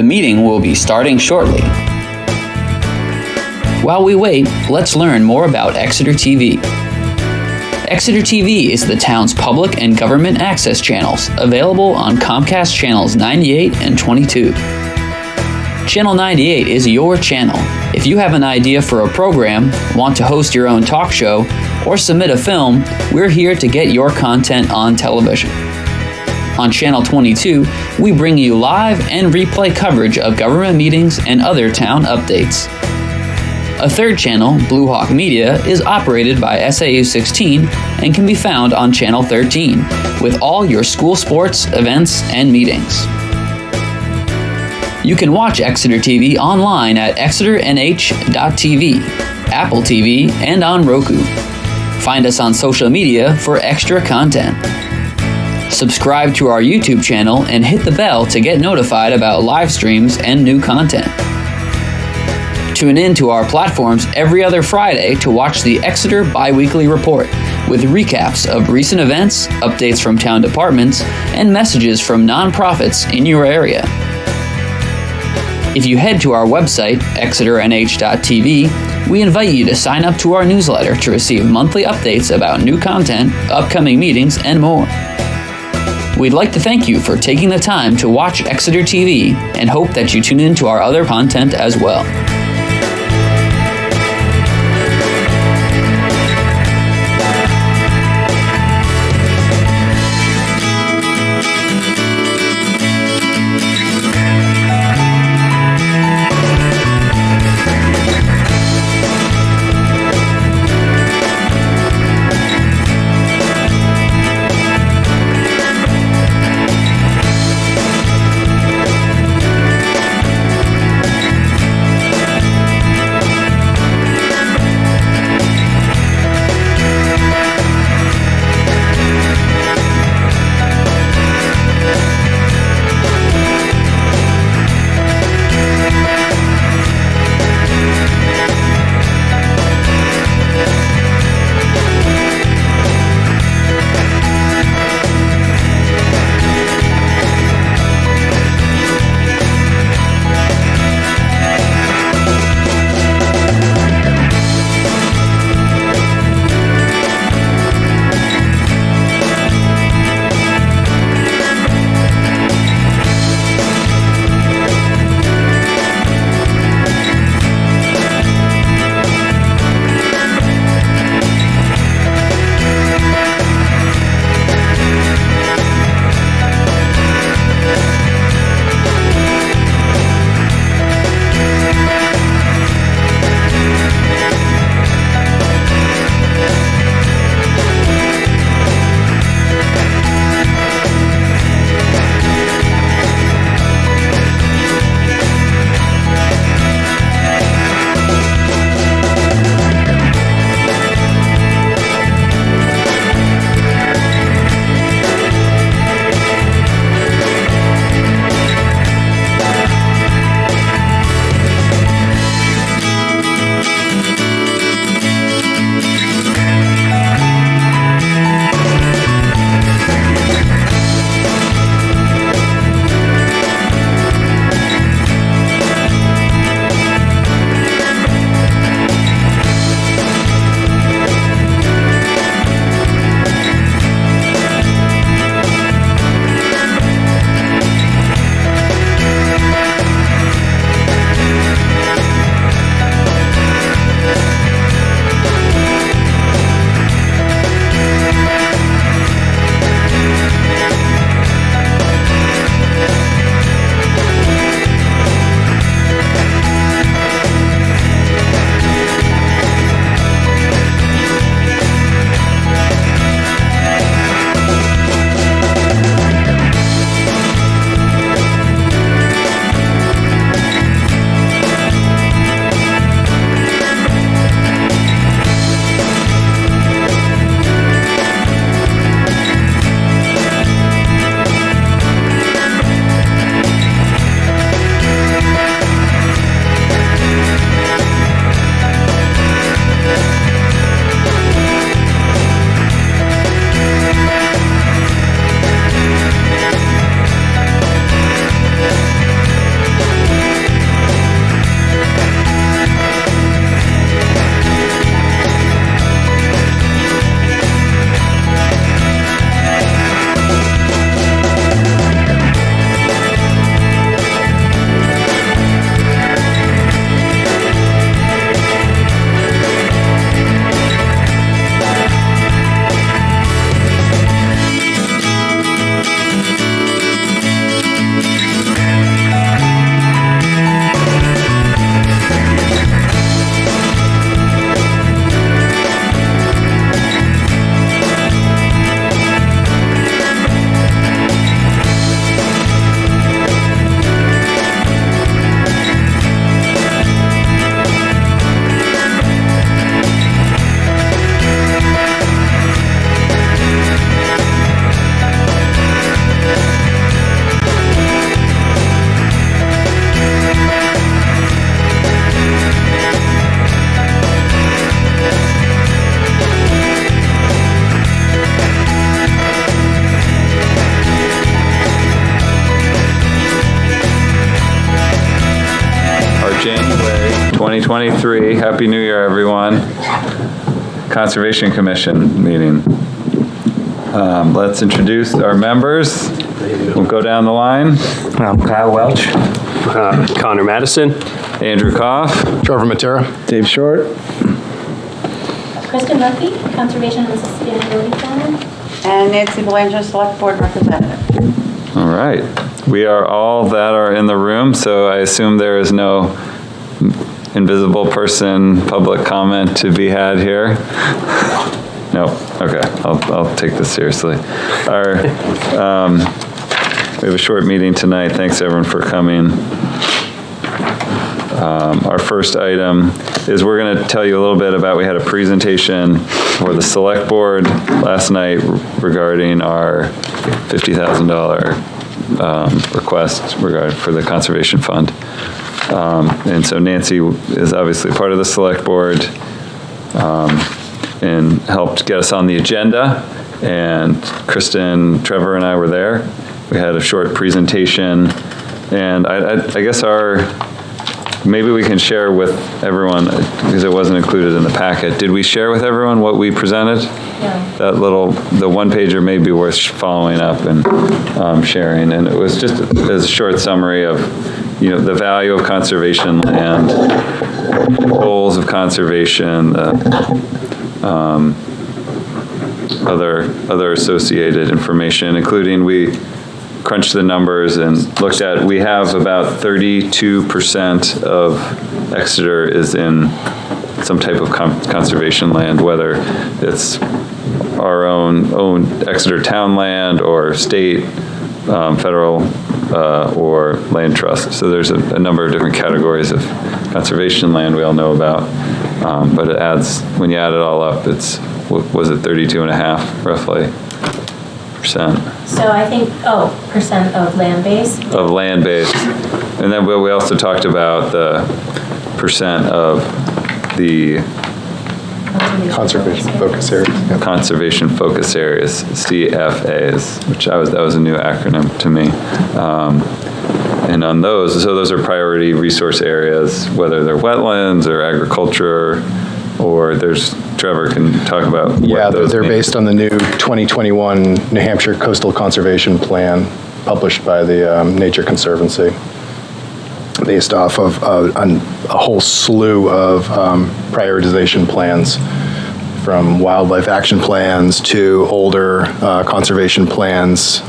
The meeting will be starting shortly. While we wait, let's learn more about Exeter TV. Exeter TV is the town's public and government access channels, available on Comcast channels 98 and 22. Channel 98 is your channel. If you have an idea for a program, want to host your own talk show, or submit a film, we're here to get your content on television. On Channel 22, we bring you live and replay coverage of government meetings and other town updates. A third channel, Blue Hawk Media, is operated by SAU 16 and can be found on Channel 13, with all your school sports, events, and meetings. You can watch Exeter TV online at exeternh.tv, Apple TV, and on Roku. Find us on social media for extra content. Subscribe to our YouTube channel and hit the bell to get notified about live streams and new content. Tune in to our platforms every other Friday to watch the Exeter Biweekly Report, with recaps of recent events, updates from town departments, and messages from nonprofits in your area. If you head to our website, exeternh.tv, we invite you to sign up to our newsletter to receive monthly updates about new content, upcoming meetings, and more. We'd like to thank you for taking the time to watch Exeter TV and hope that you tune in to our other content as well. January 2023. Happy New Year, everyone. Conservation Commission meeting. Let's introduce our members. We'll go down the line. I'm Kyle Welch. Connor Madison. Andrew Koff. Trevor Matera. Dave Short. Kristen Murphy, Conservation and Sustainability Planner. And Nancy Belanger, Select Board Representative. All right. We are all that are in the room, so I assume there is no invisible person public comment to be had here. No. Okay. I'll take this seriously. We have a short meeting tonight. Thanks everyone for coming. Our first item is we're going to tell you a little bit about, we had a presentation for the Select Board last night regarding our $50,000 request for the Conservation Fund. And so Nancy is obviously part of the Select Board and helped get us on the agenda. And Kristen, Trevor, and I were there. We had a short presentation. And I guess maybe we can share with everyone, because it wasn't included in the packet. Did we share with everyone what we presented? Yeah. The one pager may be worth following up and sharing. And it was just a short summary of, the value of conservation land, goals of conservation, other associated information, including we crunched the numbers and looked at, we have about 32% of Exeter is in some type of conservation land, whether it's our own Exeter town land or state, federal, or land trust. So there's a number of different categories of conservation land we all know about, but it adds, when you add it all up, it's, was it 32.5 roughly %? So I think, percent of land base. Of land base. And then we also talked about the percent of the Conservation focus areas. Yep. conservation focus areas, CFAs, which that was a new acronym to me. And on those, so those are priority resource areas, whether they're wetlands or agriculture, or Trevor can talk about what Yeah, those they're mean. based on the new 2021 New Hampshire Coastal Conservation Plan published by the Nature Conservancy, based off of a whole slew of prioritization plans, from wildlife action plans to older conservation plans.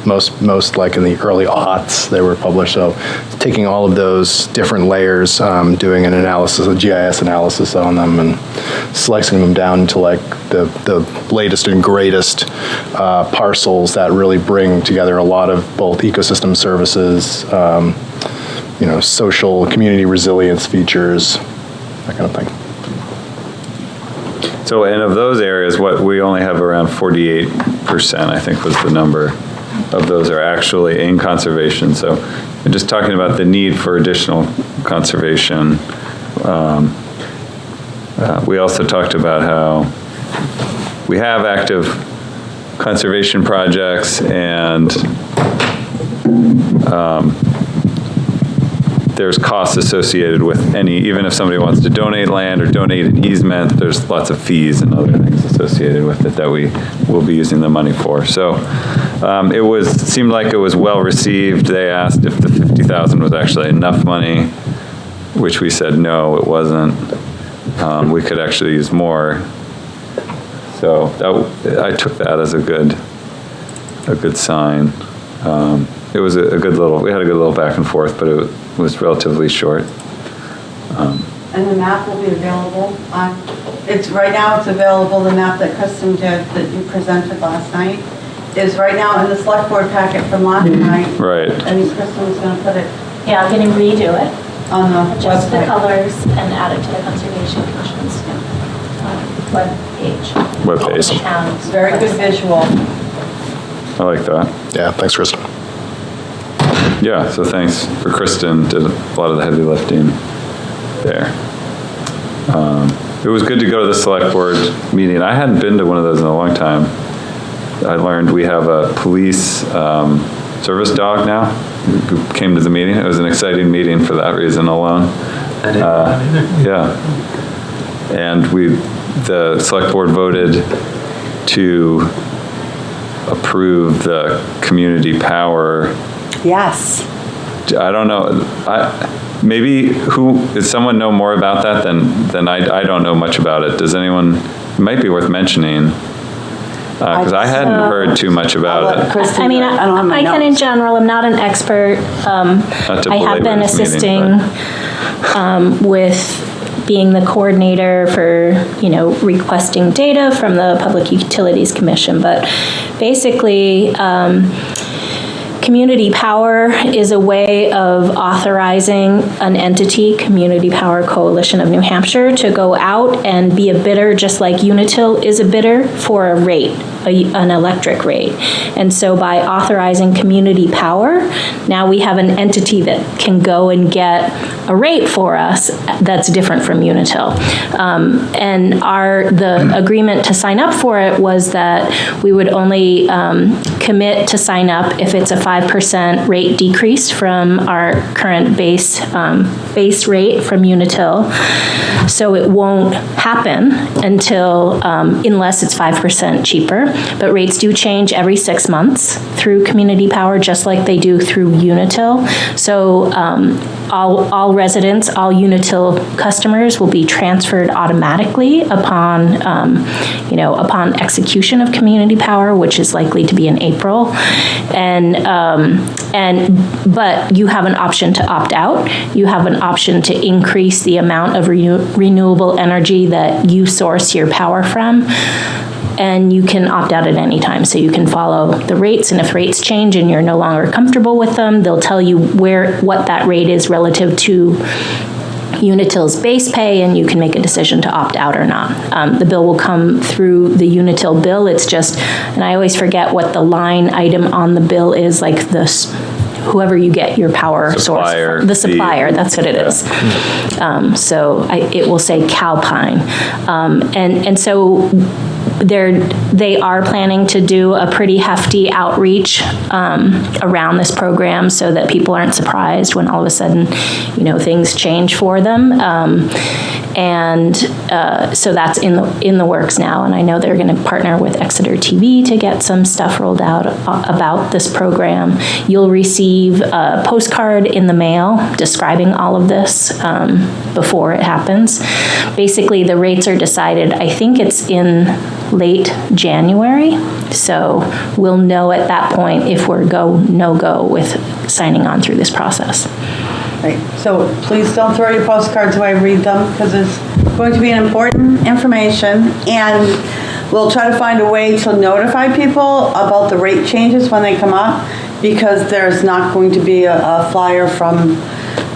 Most like in the early aughts they were published. So taking all of those different layers, doing an analysis, a GIS analysis on them, and slicing them down into like the latest and greatest parcels that really bring together a lot of both ecosystem services, social community resilience features, that kind of thing. So, and of those areas, what we only have around 48%, I think was the number of those are actually in conservation. So we're just talking about the need for additional conservation. We also talked about how we have active conservation projects, and there's costs associated with even if somebody wants to donate land or donate an easement, there's lots of fees and other things associated with it that we will be using the money for. So it seemed like it was well received. They asked if the $50,000 was actually enough money, which we said no, it wasn't. We could actually use more. So I took that as a good sign. It was we had a good little back and forth, but it was relatively short. And the map will be available right now it's available, the map that Kristen did, that you presented last night, is right now in the Select Board packet from last night. Right. And Kristen was going to put it Yeah, I'm going to redo it, on the adjust the website. colors, and add it to the Conservation Commission's web page. Webpage. The town's It's very good website. visual. I like that. Yeah, thanks, Kristen. Yeah, so thanks for Kristen, did a lot of the heavy lifting there. It was good to go to the Select Board meeting. I hadn't been to one of those in a long time. I learned we have a police service dog now. who came to the meeting. It was an exciting meeting for that reason alone. I didn't know that either. Yeah. And the select board voted to approve the community power. Yes. I don't know. Does someone know more about that than I don't know much about it. Does anyone, it might be worth mentioning. Because I hadn't heard too much about it. I mean, I can in general, I'm not an expert. Not to I have belabor been this assisting meeting, with being the coordinator for, requesting data from the Public Utilities Commission. But basically, community power is a way of authorizing an entity, Community Power Coalition of New Hampshire, to go out and be a bidder, just like Unitil is a bidder for a rate, an electric rate. And so by authorizing community power, now we have an entity that can go and get a rate for us that's different from Unitil. And the agreement to sign up for it was that we would only commit to sign up if it's a 5% rate decrease from our current base rate from Unitil. So it won't happen until, unless it's 5% cheaper. But rates do change every 6 months through Community Power, just like they do through Unitil. So all residents, all Unitil customers will be transferred automatically upon, upon execution of Community Power, which is likely to be in April. But you have an option to opt out. You have an option to increase the amount of renewable energy that you source your power from. And you can opt out at any time. So you can follow the rates, and if rates change and you're no longer comfortable with them, they'll tell you what that rate is relative to Unitil's base pay, and you can make a decision to opt out or not. The bill will come through the Unitil bill. It's just, and I always forget what the line item on the bill is, like whoever you get your power Supplier, source, the supplier, that's what it is. So it will say Calpine. And so they are planning to do a pretty hefty outreach around this program so that people aren't surprised when all of a sudden, things change for them. So that's in the works now, and I know they're going to partner with Exeter TV to get some stuff rolled out about this program. You'll receive a postcard in the mail describing all of this before it happens. Basically, the rates are decided, I think it's in late January, so we'll know at that point if we're no-go with signing on through this process. Right, so please don't throw your postcards away, read them, because it's going to be an important information, and we'll try to find a way to notify people about the rate changes when they come up, because there's not going to be a flyer from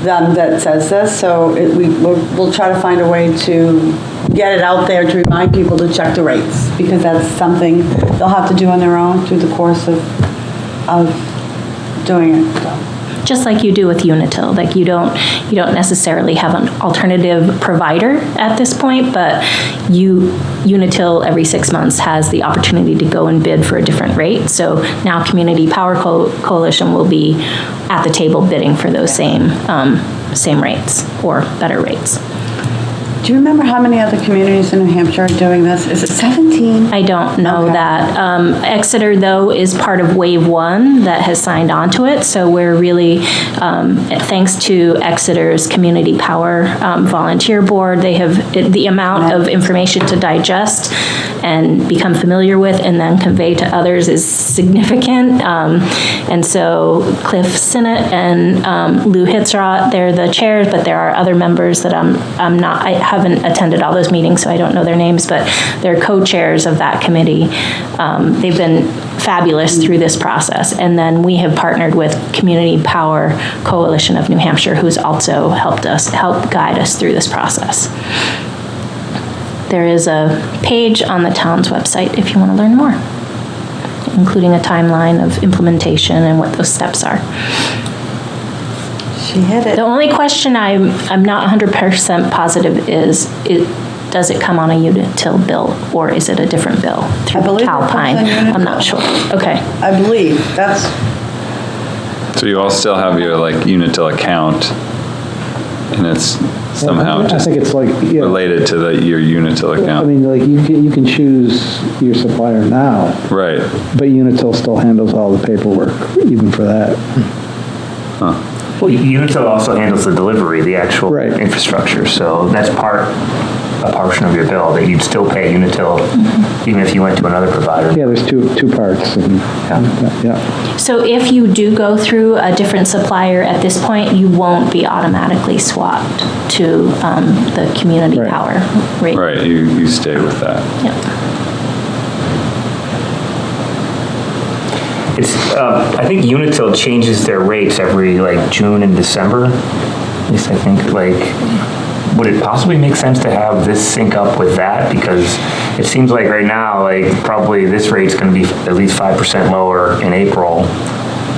them that says this, so we'll try to find a way to get it out there to remind people to check the rates, because that's something they'll have to do on their own through the course of doing it, so. Just like you do with Unitil, like you don't necessarily have an alternative provider at this point, but Unitil every 6 months has the opportunity to go and bid for a different rate. So now Community Power Coalition will be at the table bidding for those same rates or better rates. Do you remember how many other communities in New Hampshire are doing this? Is it 17? I don't know that. Exeter, though, is part of Wave 1 that has signed on to it, so we're really, thanks to Exeter's Community Power Volunteer Board, they have the amount of information to digest and become familiar with and then convey to others is significant. And so Cliff Sinnott and Lou Hitzrott, they're the chairs, but there are other members that I haven't attended all those meetings, so I don't know their names, but they're co-chairs of that committee. They've been fabulous through this process. And then we have partnered with Community Power Coalition of New Hampshire, who's also helped guide us through this process. There is a page on the town's website if you want to learn more, including a timeline of implementation and what those steps are. She hit it. The only question I'm not 100% positive is, does it come on a Unitil bill, or is it a different bill through I believe it comes Calpine? on Unitil. I'm not sure. Okay. I believe, that's So you all still have your like Unitil account, and it's somehow I just think it's like, yeah, related to your Unitil I account. mean, like, you can choose your supplier now, Right. but Unitil still handles all the paperwork, even for that. Well, Unitil also handles the delivery, the actual Right. infrastructure, so that's a portion of your bill that you'd still pay Unitil even if you went to another provider. Yeah, there's two parts, and, yeah. So if you do go through a different supplier at this point, you won't be automatically swapped to the community Right. power rate. Right, you stay with that. Yep. It's, I think Unitil changes their rates every like June and December. At least I think, like, would it possibly make sense to have this sync up with that? Because it seems like right now, like, probably this rate's gonna be at least 5% lower in April,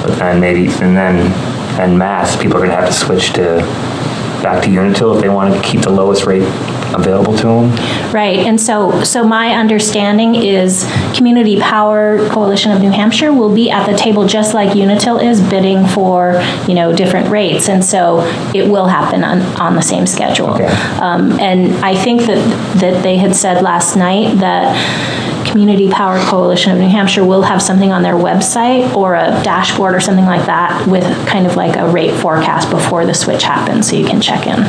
but then maybe, and then en masse, people are gonna have to switch back to Unitil if they want to keep the lowest rate available to them. Right, and so my understanding is Community Power Coalition of New Hampshire will be at the table just like Unitil is bidding for, different rates, and so it will happen on the same schedule. Okay. And I think that they had said last night that Community Power Coalition of New Hampshire will have something on their website or a dashboard or something like that with kind of like a rate forecast before the switch happens, so you can check in.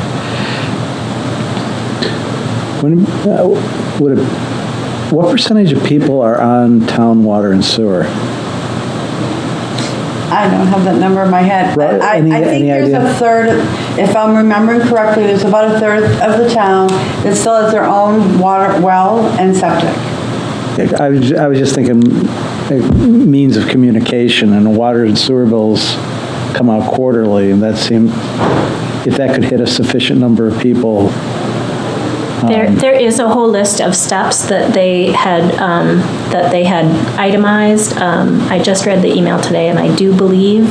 What percentage of people are on town water and sewer? I don't have that number in my head. Right, I any think there's idea? a third, if I'm remembering correctly, there's about a third of the town that still has their own water well and septic. I was just thinking means of communication, and the water and sewer bills come out quarterly, and that seemed, if that could hit a sufficient number of people. There is a whole list of steps that they had itemized. I just read the email today, and I do believe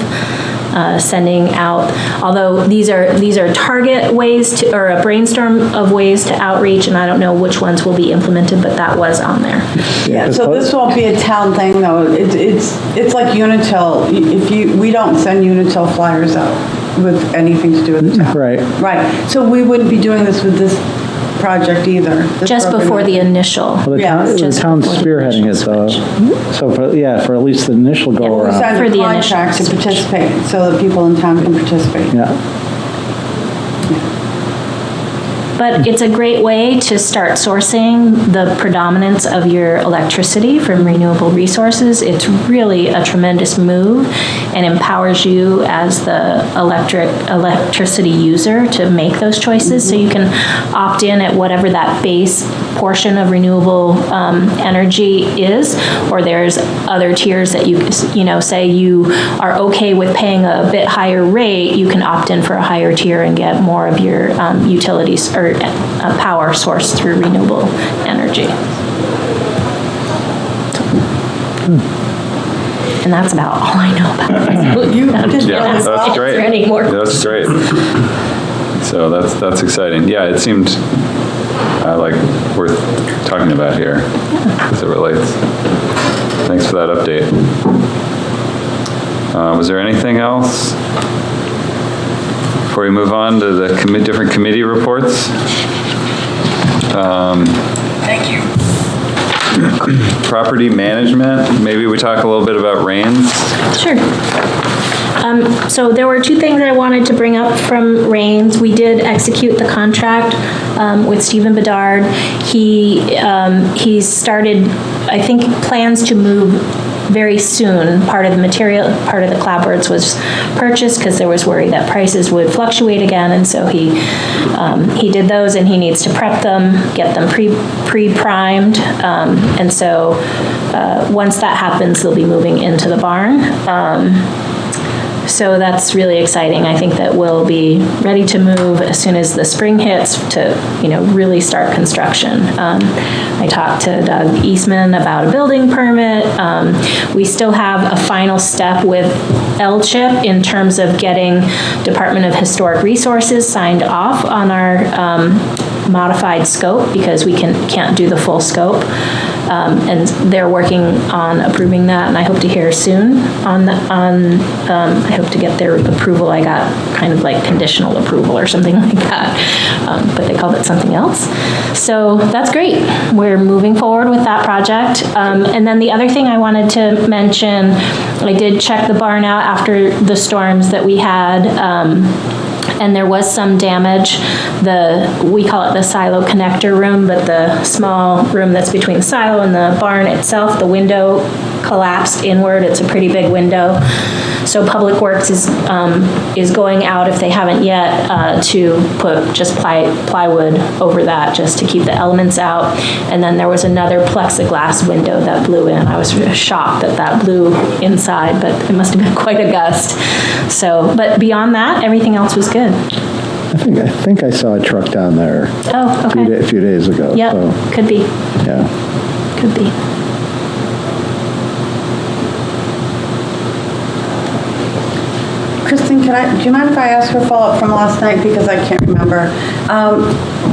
sending out, although these are target ways to, or a brainstorm of ways to outreach, and I don't know which ones will be implemented, but that was on there. Yeah, so this won't be a town thing, though. It's like Unitil. We don't send Unitil flyers out with anything to do with the town. Right. Right. So we wouldn't be doing this with this project either. this Just program. before the initial. Well, the Yeah, town- the just town's before the spearheading it, initial though. So for at least the initial go We around. signed For a the initial contract to switch. participate, so that people in town can participate. Yeah. But it's a great way to start sourcing the predominance of your electricity from renewable resources. It's really a tremendous move and empowers you as the electricity user to make those choices. So you can opt in at whatever that base portion of renewable energy is, or there's other tiers that you say you are okay with paying a bit higher rate, you can opt in for a higher tier and get more of your utilities or power source through renewable energy. And that's about all I know about it. You did Yeah, really well. that's great. Any more? That's great. So that's exciting. Yeah, it seemed worth talking about here as it relates. Thanks for that update. Was there anything else before we move on to the different committee reports? Thank you. Property management, maybe we talk a little bit about Rains. Sure. So there were two things I wanted to bring up from Rains. We did execute the contract with Stephen Bedard. He's started, I think, plans to move very soon. Part of the clapboards was purchased because there was worry that prices would fluctuate again, and so he did those, and he needs to prep them, get them pre-primed, and so once that happens, they'll be moving into the barn. So that's really exciting. I think that we'll be ready to move as soon as the spring hits to, really start construction. I talked to Doug Eastman about a building permit. We still have a final step with LCHIP in terms of getting Department of Historic Resources signed off on our modified scope because we can't do the full scope. And they're working on approving that, and I hope to hear soon I hope to get their approval. I got kind of like conditional approval or something like that, but they called it something else. So that's great. We're moving forward with that project. And then the other thing I wanted to mention, I did check the barn out after the storms that we had, and there was some damage. We call it the silo connector room, but the small room that's between the silo and the barn itself, the window collapsed inward. It's a pretty big window. So Public Works is going out, if they haven't yet, to put just plywood over that just to keep the elements out. And then there was another plexiglass window that blew in. I was shocked that blew inside, but it must have been quite a gust. So, but beyond that, everything else was good. I think I saw a truck down there Oh, okay. a few days ago. Yep, So, could be, yeah. could be. Kristen, do you mind if I ask for a follow-up from last night, because I can't remember?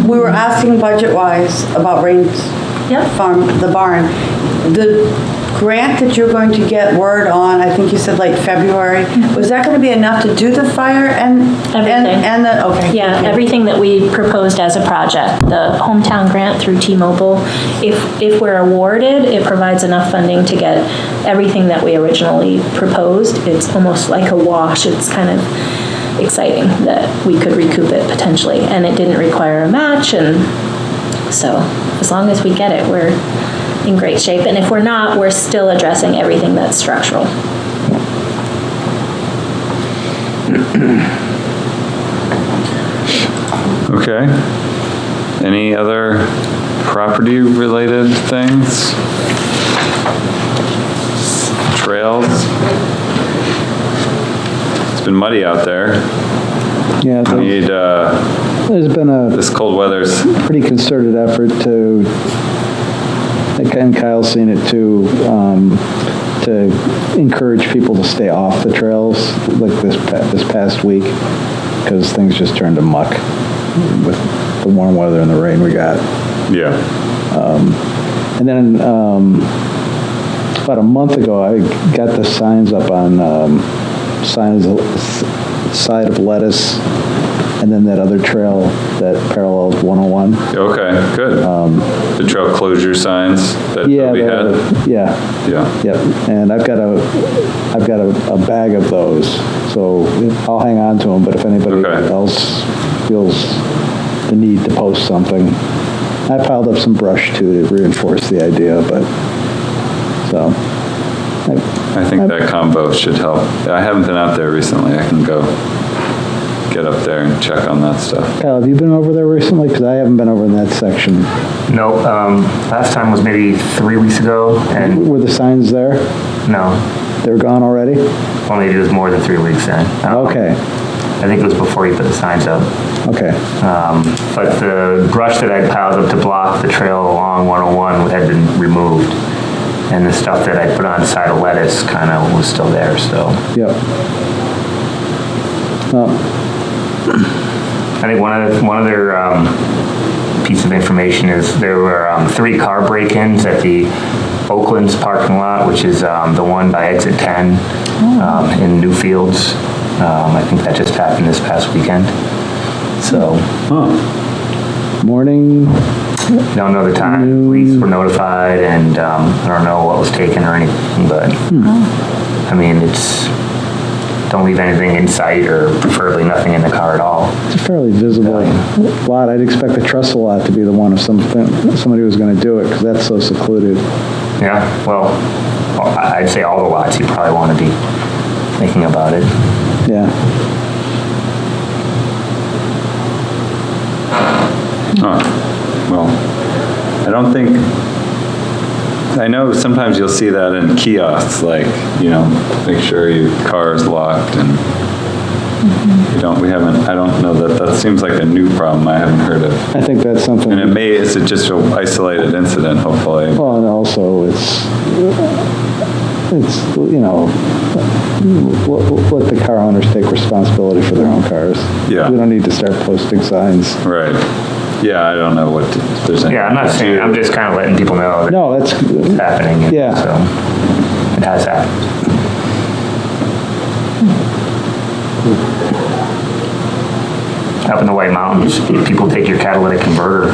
We were asking budget-wise about Rain's Farm, the barn. The grant that you're going to get word on, I think you said like February, was that going to be enough to do the fire and? Everything. Okay. Yeah, everything that we proposed as a project. The hometown grant through T-Mobile, if we're awarded, it provides enough funding to get everything that we originally proposed. It's almost like a wash. It's kind of exciting that we could recoup it potentially, and it didn't require a match, and so as long as we get it, we're in great shape. And if we're not, we're still addressing everything that's structural. Okay. Any other property-related things? Trails? It's been muddy out there. Yeah, there's been This cold weather's... pretty concerted effort to, and Kyle's seen it too, to encourage people to stay off the trails like this past week, because things just turned to muck with the warm weather and the rain we got. Yeah. And then about a month ago, I got the signs up on side of Lettuce, and then that other trail that parallels 101. Okay, good. The trail closure signs that we had? Yeah. And I've got a bag of those, so I'll hang on to them, but if anybody else feels the need to post something. I piled up some brush too to reinforce the idea, but, so. I think that combo should help. I haven't been out there recently. I can go get up there and check on that stuff. Kyle, have you been over there recently? Because I haven't been over in that section. No, last time was maybe 3 weeks ago, and Were the signs there? no, They were gone already? well, maybe it was more than 3 weeks then. Okay, I think it was before you put the signs up. okay. But the brush that I piled up to block the trail along 101 had been removed. And the stuff that I put on the side of Lettuce kind of was still there, so. Yep. I think one other piece of information is there were 3 car break-ins at the Oakland's parking lot, which is the one by exit 10 in Newfields. I think that just happened this past weekend. So. Morning? Don't know the time. Police were notified, and I don't know what was taken or anything, but I mean, don't leave anything in sight, or preferably nothing in the car at all. It's a fairly visible lot. I'd expect the trestle lot to be the one if somebody was going to do it, because that's so secluded. Yeah, well, I'd say all the lots you probably want to be thinking about it. Yeah. Well, I don't think, I know sometimes you'll see that in kiosks, like, make sure your car is locked, and I don't know that seems like a new problem I haven't heard of. I think that's something. And it's just an isolated incident, hopefully. Well, and also it's let the car owners take responsibility for their own cars. Yeah. We don't need to start posting signs. Right. Yeah, I don't know if there's any. Yeah, I'm not saying, I'm just kind of letting people know that No, that's, it's happening. and Yeah. So, it has happened. Up in the White Mountains, people take your catalytic converter.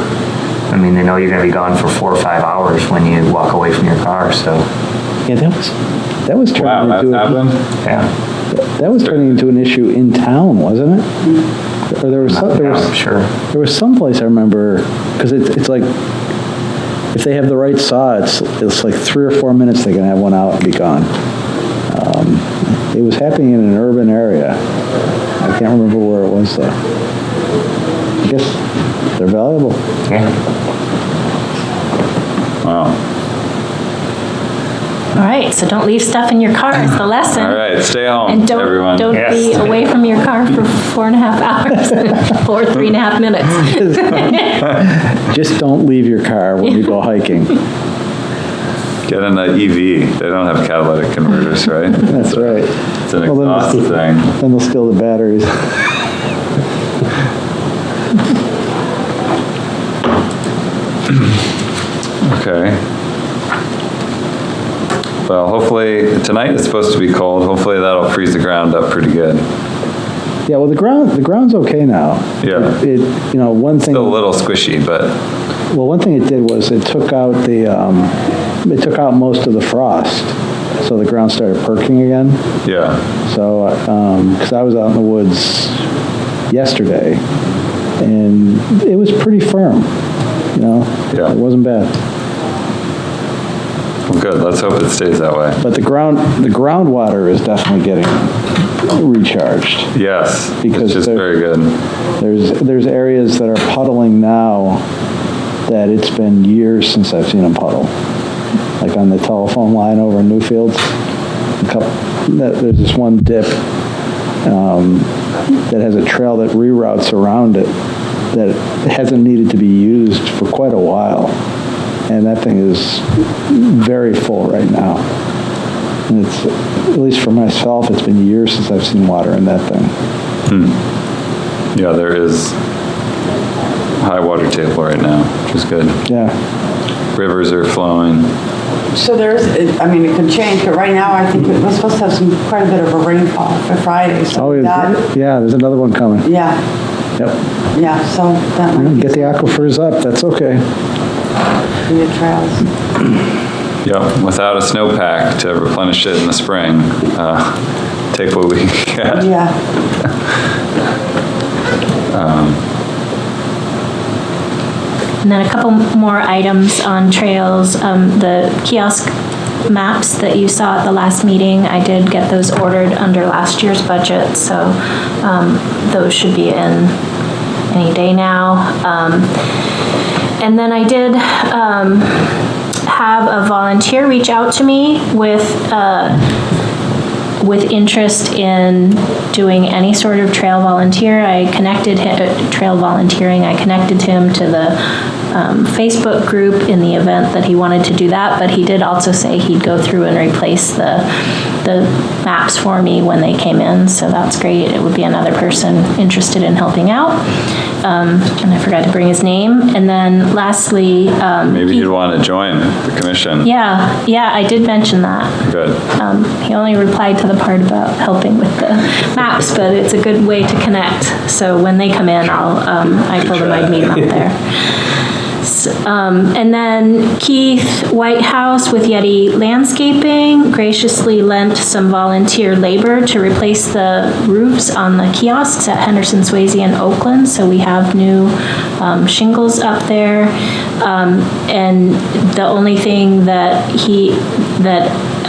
I mean, they know you're gonna be gone for 4 or 5 hours when you walk away from your car, so, yeah, that was Wow, turning that's into, happened? yeah. that was turning into an issue in town, wasn't it? Or there was, Yeah, sure. there was some place I remember, because it's like, if they have the right saw, it's like 3 or 4 minutes they can have one out and be gone. It was happening in an urban area. I can't remember where it was though. I guess they're valuable. Yeah. Wow. All right, so don't leave stuff in your car is the lesson. All right, stay home, And everyone. don't be Yes. away from your car for 4.5 hours or 3.5 minutes. Just don't leave your car when you go hiking. Get an EV. They don't have catalytic converters, right? That's right. It's an Well, exhaust thing. Then they'll steal the batteries. Okay. Well, hopefully, tonight it's supposed to be cold. Hopefully that'll freeze the ground up pretty good. Yeah, well, the ground's okay now. Yeah. It, one thing. Still a little squishy, but Well, one thing it did was it took out it took out most of the frost, so the ground started perking again. yeah. So, because I was out in the woods yesterday, and it was pretty firm, Yeah. It wasn't bad. Well, good. Let's hope it stays that way. But the groundwater is definitely getting recharged. Yes, Because which is they're- very good. There's areas that are puddling now that it's been years since I've seen them puddle. Like on the telephone line over in Newfields. There's this one dip that has a trail that reroutes around it that hasn't needed to be used for quite a while. And that thing is very full right now. And it's, at least for myself, it's been years since I've seen water in that thing. Yeah, there is high water table right now, which is good. Yeah. Rivers are flowing. So it could change, but right now I think we're supposed to have quite a bit of a rainfall for Friday, so Yeah, there's another one coming. yeah, Yep. so that might Get the aquifers up, that's okay. be the trails. Yep, without a snowpack to replenish it in the spring, take what we can get. Yeah. And then a couple more items on trails. The kiosk maps that you saw at the last meeting, I did get those ordered under last year's budget, so those should be in any day now. And then I did have a volunteer reach out to me with interest in doing any sort of trail volunteering. I connected him to the Facebook group in the event that he wanted to do that, but he did also say he'd go through and replace the maps for me when they came in, so that's great. It would be another person interested in helping out. And I forgot to bring his name. And then lastly, Maybe you'd want to join the commission. yeah, I did mention that. Good. He only replied to the part about helping with the maps, but it's a good way to connect. So when they come in, I told him I'd meet him up there. And then Keith Whitehouse with Yeti Landscaping graciously lent some volunteer labor to replace the roofs on the kiosks at Henderson, Swayze, and Oakland. So we have new shingles up there. And the only thing that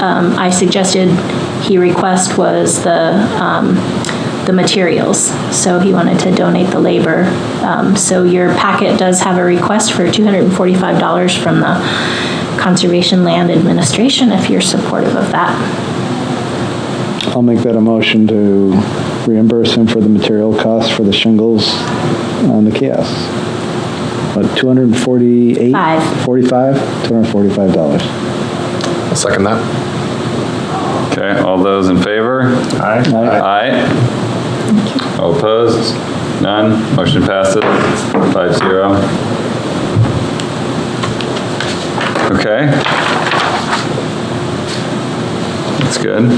I suggested he request was the materials. So he wanted to donate the labor. So your packet does have a request for $245 from the Conservation Land Administration if you're supportive of that. I'll make that a motion to reimburse him for the material costs for the shingles on the kiosks. What, 248? Five. 45? $245. I'll second that. Okay, all those in favor? Aye. Aye. All opposed? None? Motion passes 5-0. Okay. That's good.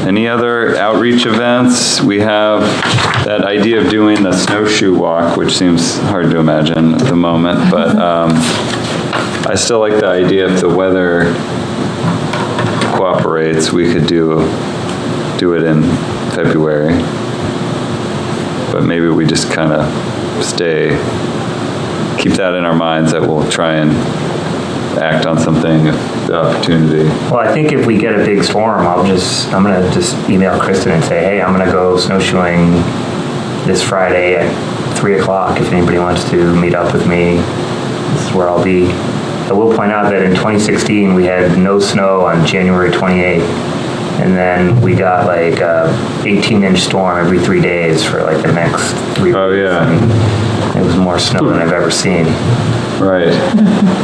Any other outreach events? We have that idea of doing the snowshoe walk, which seems hard to imagine at the moment, but I still like the idea if the weather cooperates, we could do it in February. But maybe we just kind of keep that in our minds that we'll try and act on something if the opportunity. Well, I think if we get a big storm, I'm gonna just email Kristen and say, hey, I'm gonna go snowshoeing this Friday at 3 o'clock. If anybody wants to meet up with me, this is where I'll be. I will point out that in 2016, we had no snow on January 28th. And then we got like a 18-inch storm every 3 days for like the next 3 weeks. Oh, yeah. I mean, it was more snow than I've ever seen. Right.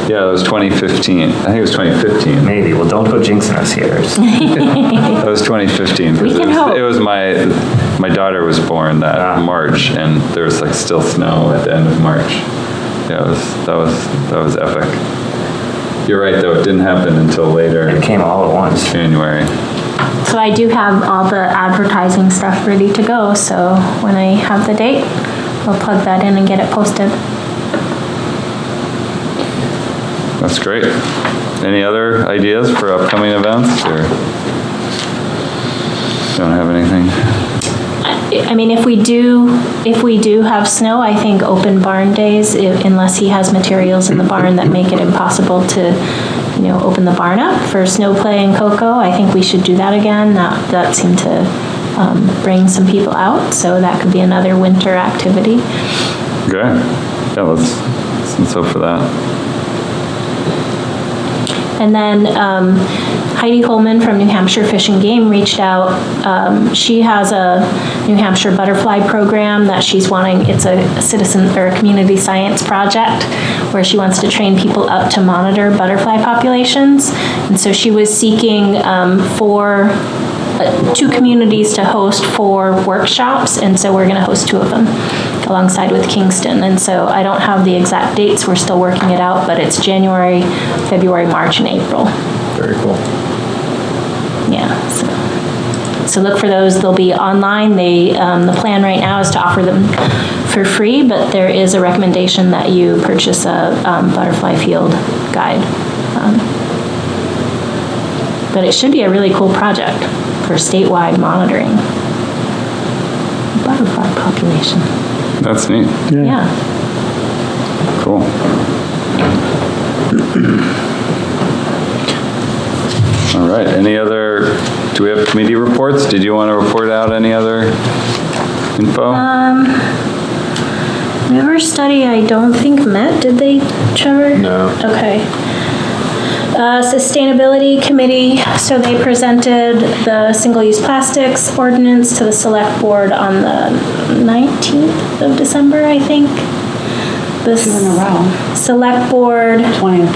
Yeah, it was 2015. I think it was 2015. Maybe. Well, don't go jinxing us here. That was 2015. We can hope. It was my daughter was born that March, and there was like still snow at the end of March. Yeah, that was epic. You're right, though. It didn't happen until later. It came all at once. January. So I do have all the advertising stuff ready to go, so when I have the date, I'll plug that in and get it posted. That's great. Any other ideas for upcoming events, or don't have anything? I mean, if we do have snow, I think open barn days, unless he has materials in the barn that make it impossible to, open the barn up for snow play and cocoa, I think we should do that again. That seemed to bring some people out, so that could be another winter activity. Okay. Yeah, let's hope for that. And then Heidi Holman from New Hampshire Fish and Game reached out. She has a New Hampshire butterfly program that she's wanting. It's a citizen or a community science project where she wants to train people up to monitor butterfly populations. And so she was seeking for 2 communities to host 4 workshops, and so we're going to host 2 of them alongside with Kingston. And so I don't have the exact dates, we're still working it out, but it's January, February, March, and April. Very cool. Yeah, so look for those. They'll be online. The plan right now is to offer them for free, but there is a recommendation that you purchase a butterfly field guide. But it should be a really cool project for statewide monitoring butterfly population. That's neat. Yeah. Cool. All right. Do we have committee reports? Did you want to report out any other info? River Study, I don't think met, did they, Trevor? No. Okay. Sustainability Committee, so they presented the single-use plastics ordinance to the select board on the 19th of December, I think. 2 in a row. Select board, 20th.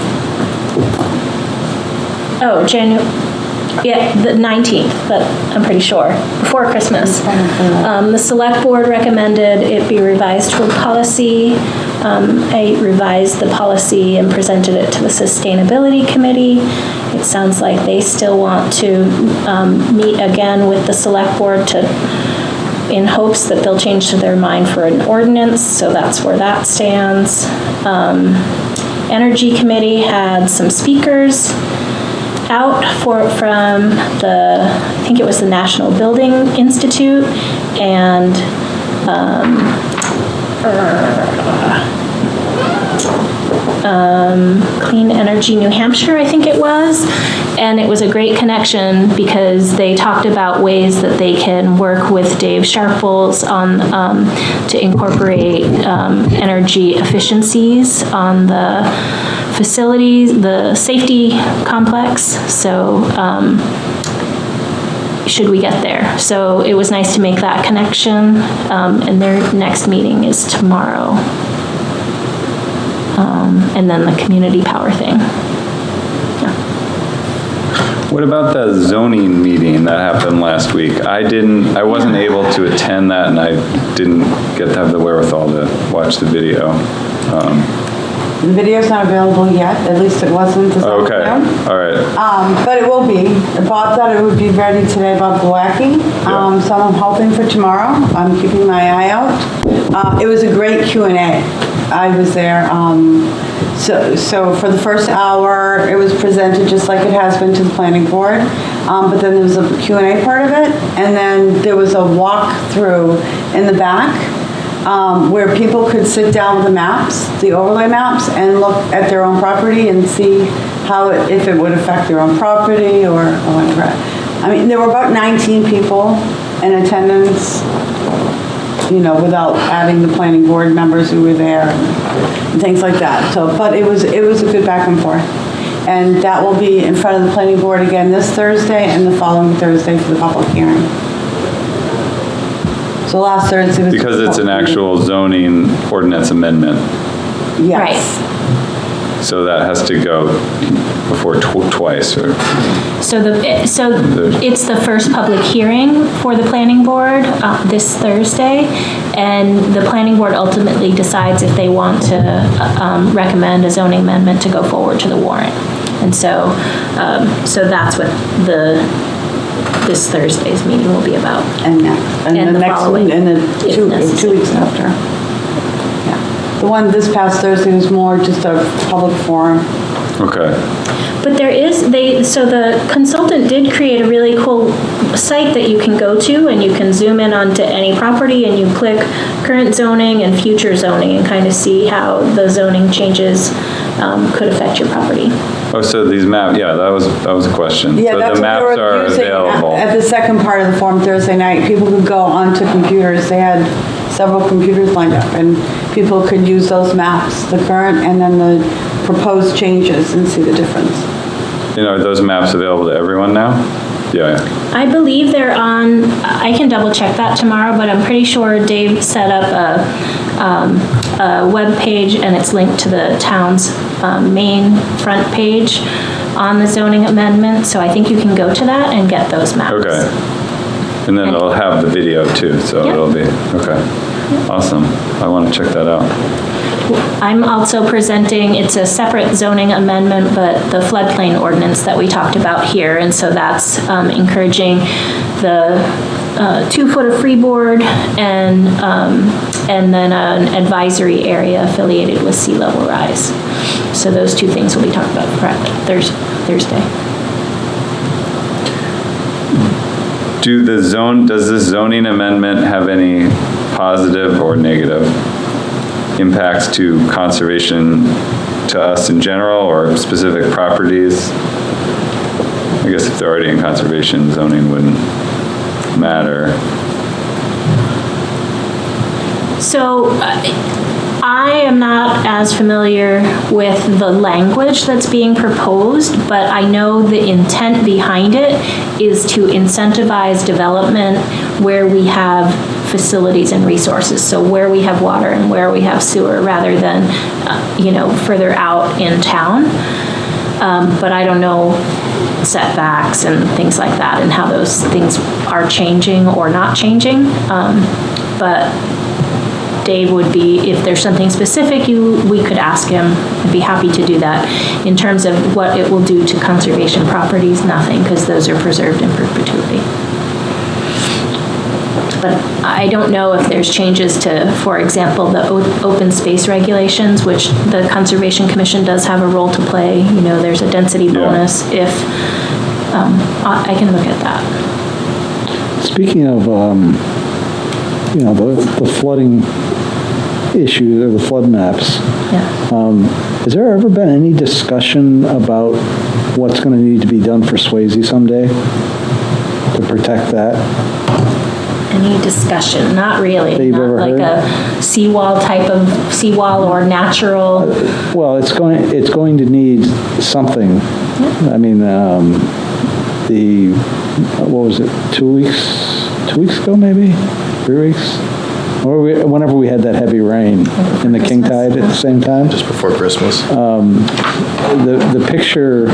the 19th, but I'm pretty sure, before Christmas. The select board recommended it be revised to a policy. I revised the policy and presented it to the Sustainability Committee. It sounds like they still want to meet again with the select board in hopes that they'll change their mind for an ordinance, so that's where that stands. Energy Committee had some speakers out from I think it was the National Building Institute, and Clean Energy New Hampshire, I think it was. And it was a great connection because they talked about ways that they can work with Dave Sharples on to incorporate energy efficiencies on the facilities, the safety complex. So should we get there? So it was nice to make that connection. And their next meeting is tomorrow. And then the community power thing. Yeah. What about the zoning meeting that happened last week? I wasn't able to attend that, and I didn't get to have the wherewithal to watch the video. The video's not available yet, at least it wasn't this Okay, afternoon. all right. But it will be. Bob thought it would be ready today, Bob Glowacki. Yeah. So I'm hoping for tomorrow. I'm keeping my eye out. It was a great Q&A. I was there. So for the first hour, it was presented just like it has been to the planning board. But then there was a Q&A part of it. And then there was a walkthrough in the back where people could sit down with the maps, the overlay maps, and look at their own property and see how, if it would affect their own property or whatever. I mean, there were about 19 people in attendance, without adding the planning board members who were there and things like that. So, but it was a good back and forth. And that will be in front of the planning board again this Thursday and the following Thursday for the public hearing. So last Thursday was... Because it's an actual zoning ordinance amendment, Yes. so that has to go before twice, or, So it's the first public hearing for the planning board this Thursday, and the planning board ultimately decides if they want to recommend a zoning amendment to go forward to the warrant. And so that's what this Thursday's meeting will be about. And And the the next following, one, and the if 2 necessary. weeks after. Yeah. The one this past Thursday was more just a public forum. okay. But so the consultant did create a really cool site that you can go to, and you can zoom in onto any property, and you click current zoning and future zoning and kind of see how the zoning changes could affect your property. Oh, so these maps, yeah, that was a question. Yeah, So that's the what they maps were are using available. at the second part of the forum Thursday night. People could go onto computers. They had several computers lined up, and people could use those maps, the current and then the proposed changes, and see the difference. Are those maps available to everyone now? Yeah. I believe they're on, I can double check that tomorrow, but I'm pretty sure Dave set up a web page, and it's linked to the town's main front page on the zoning amendment, so I think you can go to that and get those maps. Okay. And then it'll have the video too, so Yep. it'll be, okay. Awesome. I want to check that out. I'm also presenting, it's a separate zoning amendment, but the floodplain ordinance that we talked about here, and so that's encouraging the 2 foot of freeboard and then an advisory area affiliated with sea level rise. So those 2 things will be talked about Thursday. Does this zoning amendment have any positive or negative impacts to conservation to us in general, or specific properties? I guess if they're already in conservation, zoning wouldn't matter. So I am not as familiar with the language that's being proposed, but I know the intent behind it is to incentivize development where we have facilities and resources. So where we have water and where we have sewer, rather than, further out in town. But I don't know setbacks and things like that, and how those things are changing or not changing. But Dave would be, if there's something specific we could ask him. I'd be happy to do that. In terms of what it will do to conservation properties, nothing, because those are preserved in perpetuity. But I don't know if there's changes to, for example, the open space regulations, which the Conservation Commission does have a role to play. There's a density bonus if, I can look at that. Speaking of, the flooding issue, or the flood maps, Yeah. has there ever been any discussion about what's going to need to be done for Swayze someday to protect that? Any discussion? Not really. That you've Not ever like heard? a seawall or natural. Well, it's going to need something. I mean, what was it, 2 weeks ago maybe? 3 weeks? Or whenever we had that heavy rain in the king tide at the same time. Just before Christmas. The picture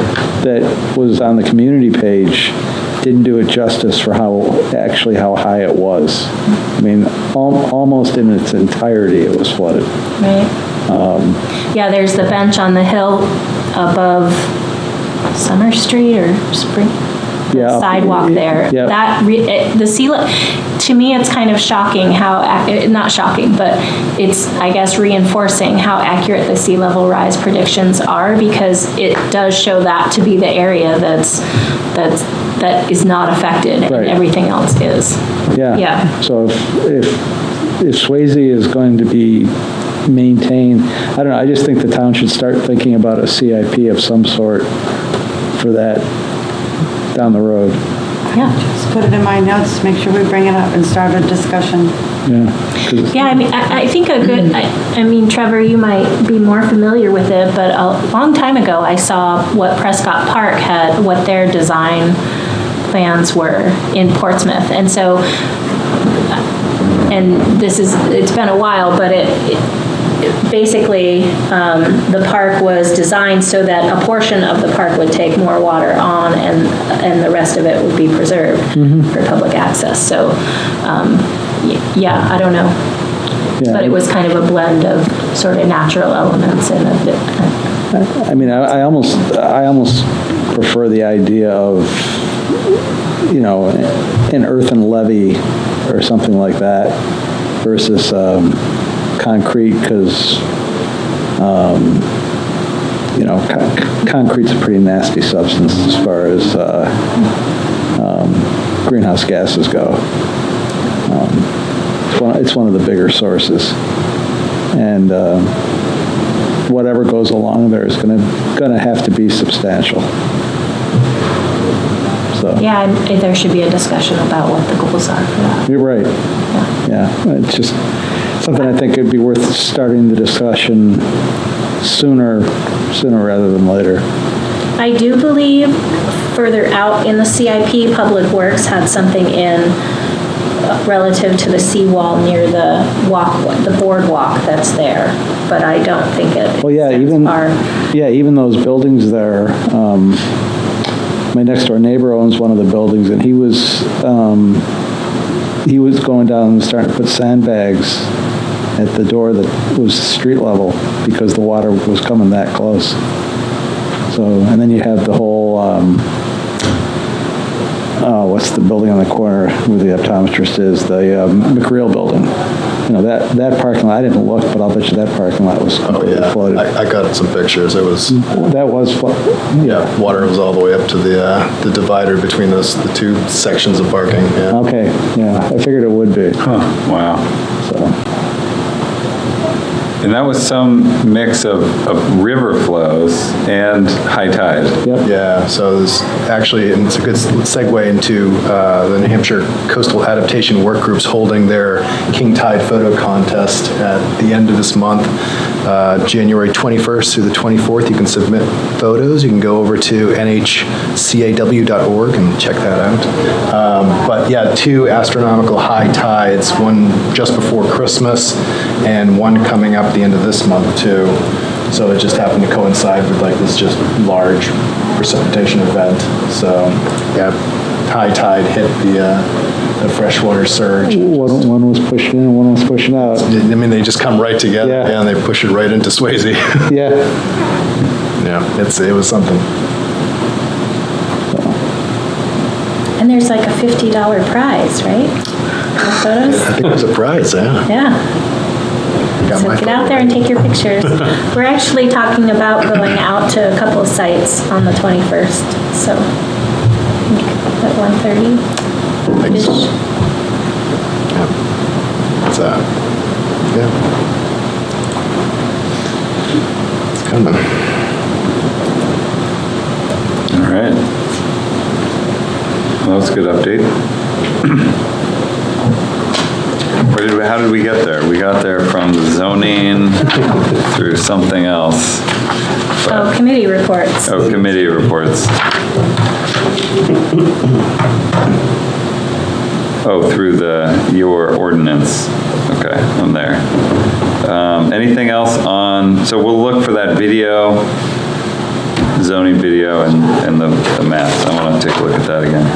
that was on the community page didn't do it justice for how high it was. I mean, almost in its entirety, it was flooded. Right. Yeah, there's the bench on the hill above Summer Street or Spring. Yeah. Sidewalk there. Yeah. The sea level, to me, it's kind of shocking how, not shocking, but it's, I guess, reinforcing how accurate the sea level rise predictions are, because it does show that to be the area that is not affected, Right. and everything else is. Yeah. Yeah. So if Swayze is going to be maintained, I don't know, I just think the town should start thinking about a CIP of some sort for that down the road. Yeah. Just put it in my notes, make sure we bring it up and start a discussion. Yeah. 'Cause- Yeah, I mean, I think I mean, Trevor, you might be more familiar with it, but a long time ago, I saw what Prescott Park had, what their design plans were in Portsmouth. And so, and it's been a while, but basically, the park was designed so that a portion of the park would take more water on, and the rest of it would be preserved for public access. So, yeah, I don't know. Yeah. But it was kind of a blend of sort of natural elements and a bit. I mean, I almost prefer the idea of, an earthen levee or something like that versus concrete, because, concrete's a pretty nasty substance as far as greenhouse gases go. It's one of the bigger sources, and whatever goes along there is going to have to be substantial. So Yeah, there should be a discussion about what the goals are for that. you're right. Yeah, it's just something I think it'd be worth starting the discussion sooner rather than later. I do believe further out in the CIP, Public Works had something in relative to the seawall near the boardwalk that's there, but I don't think it. Well, yeah, even those buildings there. My next door neighbor owns one of the buildings, and he was going down and starting to put sandbags at the door that was street level because the water was coming that close. So, and then you have the whole, what's the building on the corner where the optometrist is, the McReal building. That parking lot, I didn't look, but I'll bet you that parking lot was completely flooded. I got some pictures. It was, That was water was all the way up to the divider between the two sections of parking. Yeah. Okay, yeah, I figured it would be. Wow. So, And that was some mix of river flows and high tide. yep. Yeah, so there's actually, and it's a good segue into the New Hampshire Coastal Adaptation Work Group's holding their King Tide photo contest at the end of this month, January 21st through the 24th. You can submit photos. You can go over to nhcaw.org and check that out. But yeah, 2 astronomical high tides, one just before Christmas and one coming up the end of this month too. So it just happened to coincide with like this just large precipitation event. So yeah, high tide hit the freshwater surge. One was pushing in, one was pushing out. I mean, they just come right together, Yeah. and they push it right into Swayze. Yeah. Yeah, it was something. And there's like a $50 prize, right? For photos? I think it was a prize, yeah. Yeah. Got So my get out photo. there and take your pictures. We're actually talking about going out to a couple of sites on the 21st, so at 1:30. Thanks. -ish. Yeah. So, yeah. It's coming. All right. Well, that's a good update. How did we get there? We got there from zoning through something else. Oh, committee reports. Oh, committee reports. Oh, through your ordinance. Okay, I'm there. Anything else so we'll look for that video, zoning video and the maps. I want to take a look at that again.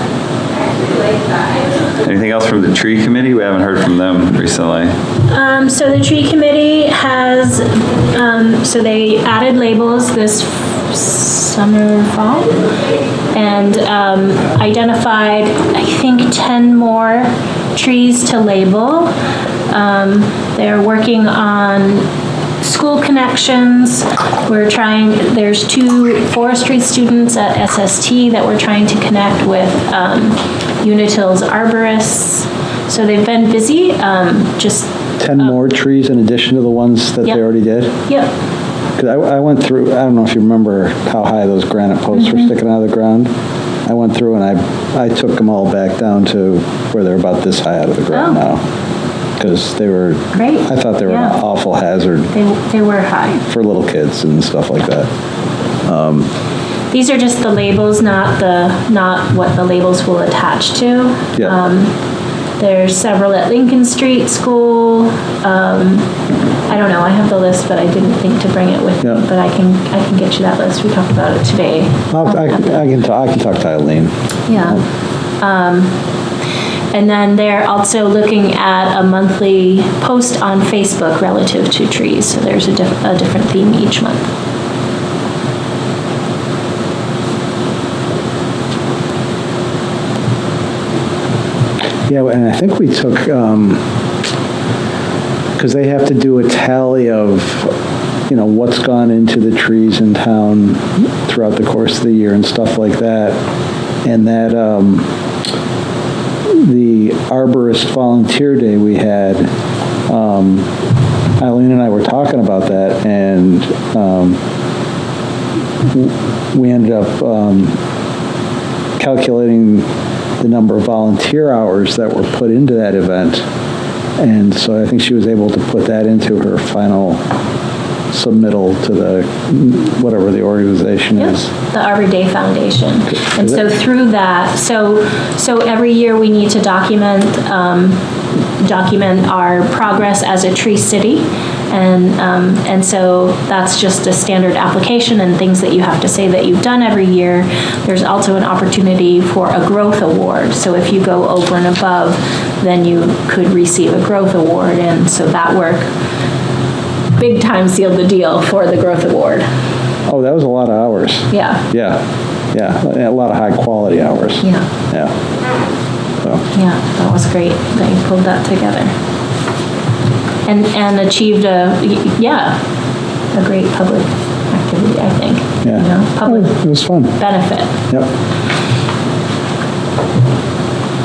Anything else from the tree committee? We haven't heard from them recently. So the tree committee has, so they added labels this summer, fall, and identified, I think, 10 more trees to label. They're working on school connections. There's 2 forestry students at SST that we're trying to connect with Unitil's arborists. So they've been busy, just. 10 more trees in addition to the ones that they Yep. already did? Yep. Because I went through, I don't know if you remember how high those granite posts were sticking out of the ground. I went through and I took them all back down to where they're about this high out of the ground Oh. now. Because they were, Great. I thought they were Yeah. an awful hazard They were high. for little kids and stuff like that. These are just the labels, not what the labels will attach to. Yeah. There's several at Lincoln Street School. I don't know, I have the list, but I didn't think to bring it with me, Yeah. but I can get you that list. We talked about it today. I can talk to Eileen. Yeah. And then they're also looking at a monthly post on Facebook relative to trees. So there's a different theme each month. Yeah, and I think we took, because they have to do a tally of, what's gone into the trees in town throughout the course of the year and stuff like that. And that, the arborist volunteer day we had, Eileen and I were talking about that, and we ended up calculating the number of volunteer hours that were put into that event. And so I think she was able to put that into her final submittal to whatever the organization is. The Arbor Day Foundation. And Is so it? through that, so every year we need to document our progress as a tree city. And so that's just a standard application and things that you have to say that you've done every year. There's also an opportunity for a growth award. So if you go over and above, then you could receive a growth award. And so that work big time sealed the deal for the growth award. Oh, that was a lot of hours. Yeah. Yeah, a lot of high quality hours. Yeah. Yeah. So, Yeah, that was great that you pulled that together. And achieved a great public activity, I think. yeah. Public It was fun. benefit. Yep.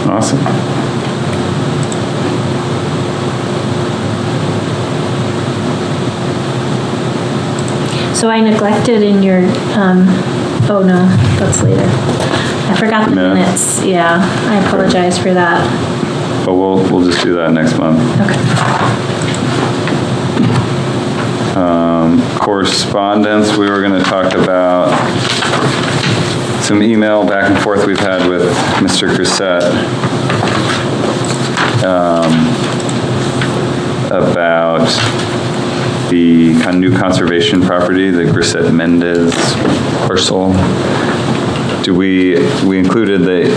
Awesome. So I neglected in your, oh no, that's later. I forgot the Minutes. minutes. Yeah, I apologize for that. But we'll just do that next month. Okay. Correspondence, we were going to talk about some email back and forth we've had with Mr. Grissett about the new conservation property, the Grissett Mendez parcel. We included the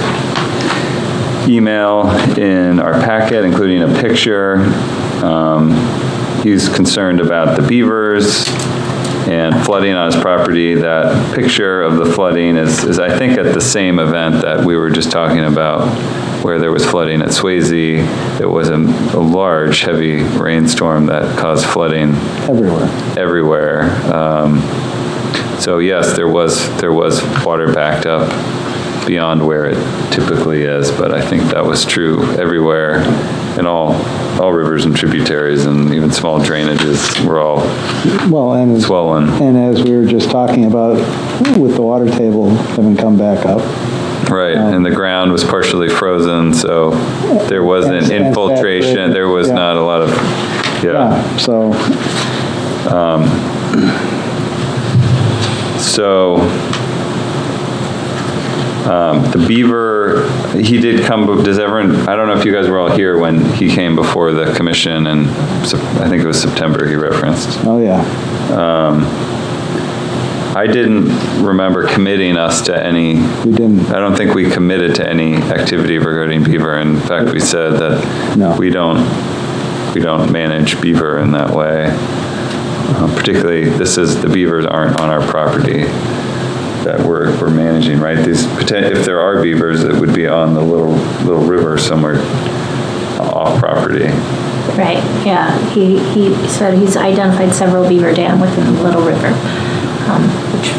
email in our packet, including a picture. He's concerned about the beavers and flooding on his property. That picture of the flooding is I think, at the same event that we were just talking about, where there was flooding at Swayze. There was a large, heavy rainstorm that caused flooding everywhere. So yes, there was water backed up beyond where it typically is, but I think that was true everywhere, in all rivers and tributaries, and even small drainages were all swollen. And as we were just talking about, with the water table having come back up. Right, and the ground was partially frozen, so there wasn't And infiltration. saturated, There was yeah. not a lot of, So, So The beaver, he did come, does everyone, I don't know if you guys were all here when he came before the commission, and I think it was September he referenced. Oh, yeah. I didn't remember committing us to any. We didn't. I don't think we committed to any activity regarding beaver. In fact, we said that No. we don't manage beaver in that way. Particularly, the beavers aren't on our property that we're managing, right? If there are beavers, it would be on the little river somewhere off property. Right, yeah. He said he's identified several beaver dam within the Little River, which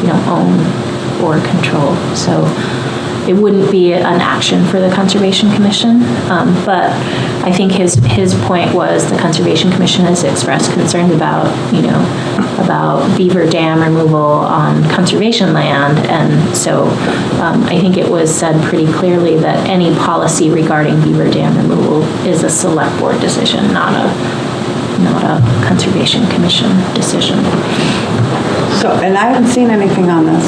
we don't own or control. So it wouldn't be an action for the Conservation Commission. But I think his point was the Conservation Commission has expressed concerns about, about beaver dam removal on conservation land. And so I think it was said pretty clearly that any policy regarding beaver dam removal is a select board decision, not a Conservation Commission decision. So, and I haven't seen anything on this.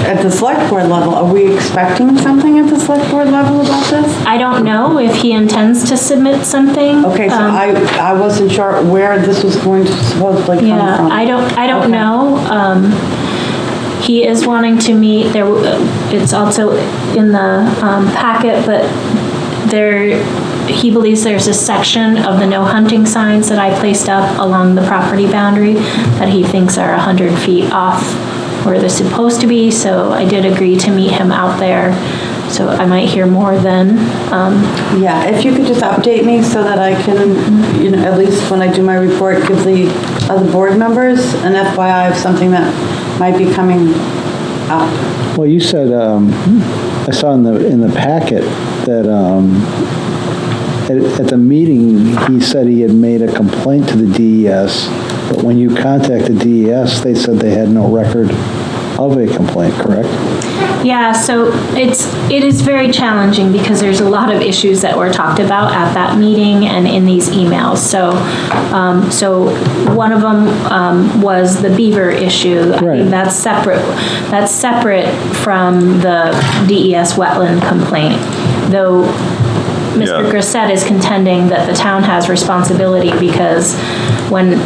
At the select board level, are we expecting something at the select board level about this? I don't know if he intends to submit something. Okay, so I wasn't sure where this was going to supposedly come Yeah, from. I don't Okay. know. He is wanting to meet, it's also in the packet, but he believes there's a section of the no hunting signs that I placed up along the property boundary that he thinks are 100 feet off where they're supposed to be, so I did agree to meet him out there. So I might hear more then. Yeah, if you could just update me so that I can, at least when I do my report, give the other board members an FYI of something that might be coming up. Well, you said, I saw in the packet that at the meeting, he said he had made a complaint to the DES, but when you contacted DES, they said they had no record of a complaint, correct? Yeah, so it is very challenging because there's a lot of issues that were talked about at that meeting and in these emails. So one of them was the beaver issue. I Right. mean, that's separate from the DES wetland complaint, though Mr. Yeah. Grissett is contending that the town has responsibility because when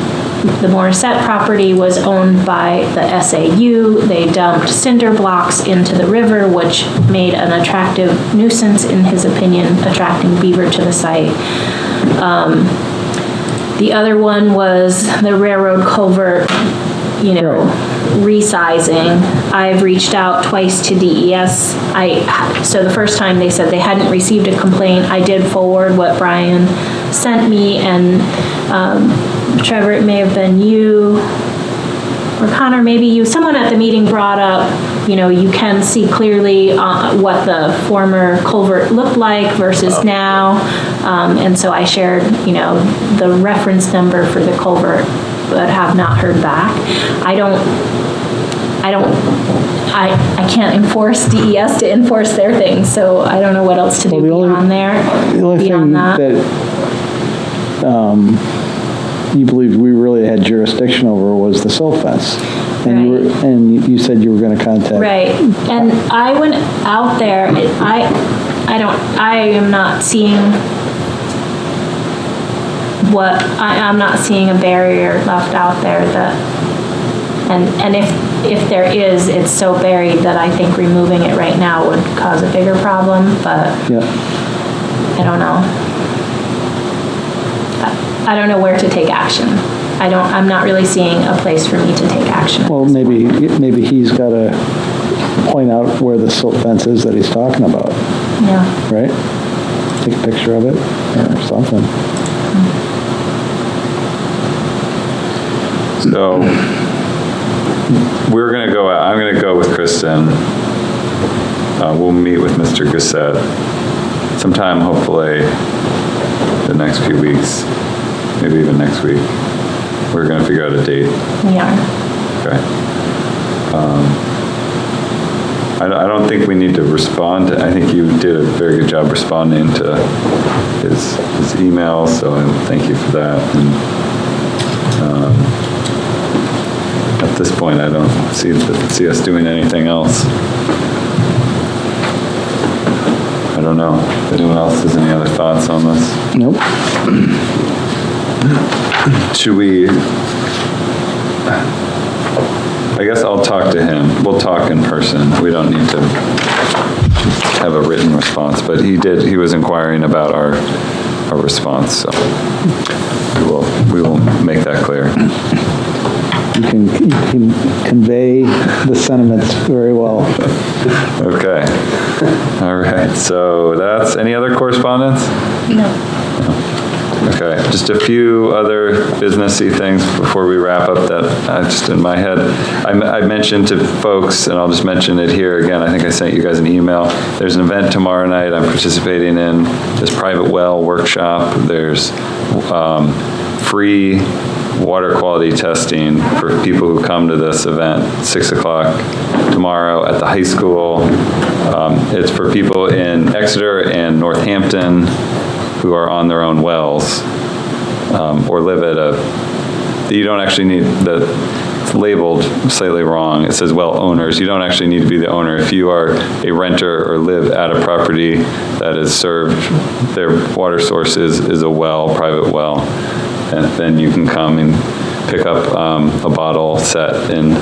the Morissette property was owned by the SAU, they dumped cinder blocks into the river, which made an attractive nuisance, in his opinion, attracting beaver to the site. The other one was the railroad culvert, resizing. I've reached out twice to DES. So the first time they said they hadn't received a complaint. I did forward what Brian sent me, and Trevor, it may have been you, or Connor, maybe you, someone at the meeting brought up, you can see clearly what the former culvert looked like versus now. And so I shared, the reference number for the culvert, but have not heard back. I can't enforce DES to enforce their things, so I don't know what else to do beyond there. The only thing that you believed we really had jurisdiction over was the silt fence. And you said you were going to contact. Right, and I went out there, I am not seeing I'm not seeing a barrier left out there that, and if there is, it's so buried that I think removing it right now would cause a bigger problem, but Yeah. I don't know. I don't know where to take action. I'm not really seeing a place for me to take action. Well, maybe he's got to point out where the silt fence is that he's talking about, Yeah. right? Take a picture of it or something. So we're going to go out. I'm going to go with Kristen. We'll meet with Mr. Grissett sometime, hopefully, the next few weeks, maybe even next week. We're going to figure out a date. We are. Okay. I don't think we need to respond. I think you did a very good job responding to his email, so thank you for that. And at this point, I don't see us doing anything else. don't know if anyone else has any other thoughts on this. Nope. Should we, I guess I'll talk to him. Will talk in person. We don't need to have a written response, but he was inquiring about our response, so we will make that clear. You can convey the sentiments very well. Okay. All right, so that's, any other correspondence? No. Okay, just a few other businessy things before we wrap up that just in my head. I mentioned to folks, and I'll just mention it here again, I think I sent you guys an email. There's an event tomorrow night I'm participating in, this private well workshop. There's free water quality testing for people who come to this event, 6 o'clock tomorrow at the high school. It's for people in Exeter and Northampton who are on their own wells or live at you don't actually need, it's labeled slightly wrong. It says well owners. You don't actually need to be the owner. If you are a renter or live at a property that is served, their water source is a well, private well, and then you can come and pick up a bottle set and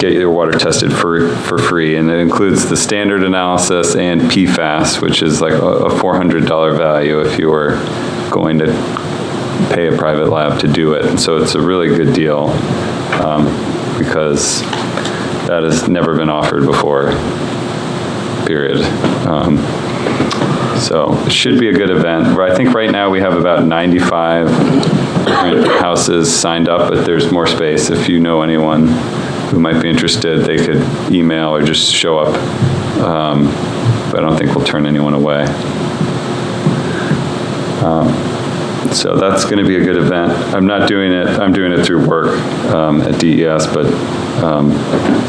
get your water tested for free. And it includes the standard analysis and PFAS, which is like a $400 value if you were going to pay a private lab to do it. And so it's a really good deal because that has never been offered before, period. So it should be a good event. I think right now we have about 95 different houses signed up, but there's more space. If you know anyone who might be interested, they could email or just show up. But I don't think we'll turn anyone away. So that's going to be a good event. I'm not doing it. I'm doing it through work at DES, but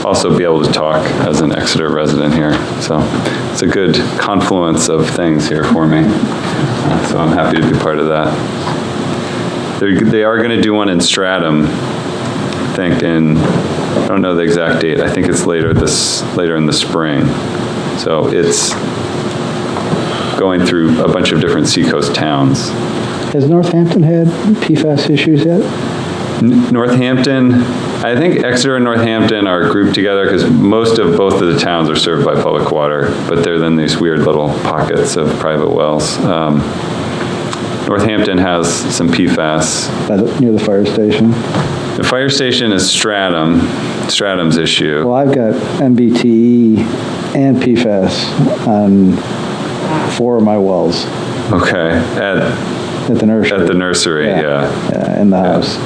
also be able to talk as an Exeter resident here. So it's a good confluence of things here for me. So I'm happy to be part of that. They are going to do one in Stratham, I think, I don't know the exact date. I think it's later in the spring. So it's going through a bunch of different seacoast towns. Has Northampton had PFAS issues yet? Northampton, I think Exeter and Northampton are grouped together because both of the towns are served by public water, but they're then these weird little pockets of private wells. Northampton has some PFAS. Near the fire station? The fire station is Stratham's issue. Well, I've got MBTE and PFAS on 4 of my wells. Okay, at the nursery. At the nursery, yeah. Yeah, in the house.